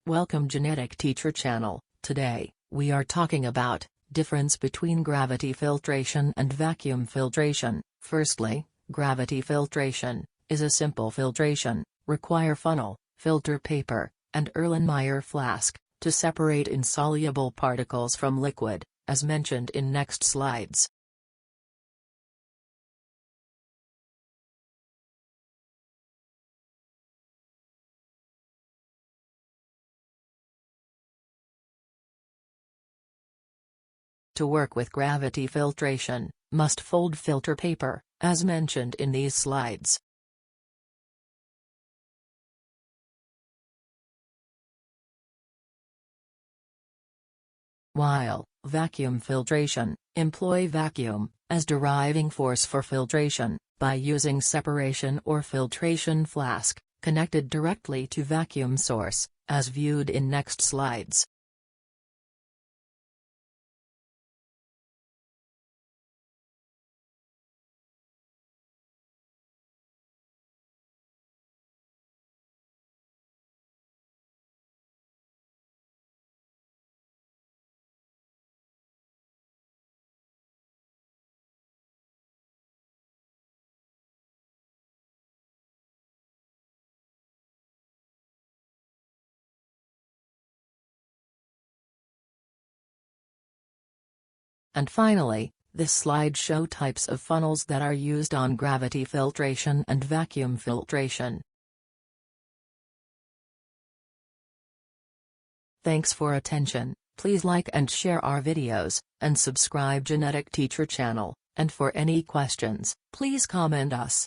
Welcome Genetic Teacher Channel. Today, we are talking about difference between gravity filtration and vacuum filtration. Firstly, gravity filtration is a simple filtration, require funnel, filter paper, and Erlenmeyer flask to separate insoluble particles from liquid, as mentioned in next slides. To work with gravity filtration, must fold filter paper, as mentioned in these slides. While vacuum filtration, employ vacuum as deriving force for filtration, by using separation or filtration flask, connected directly to vacuum source, as viewed in next slides. And finally, this slide show types of funnels that are used on gravity filtration and vacuum filtration. Thanks for attention. Please like and share our videos, and subscribe Genetic Teacher Channel, and for any questions, please comment us.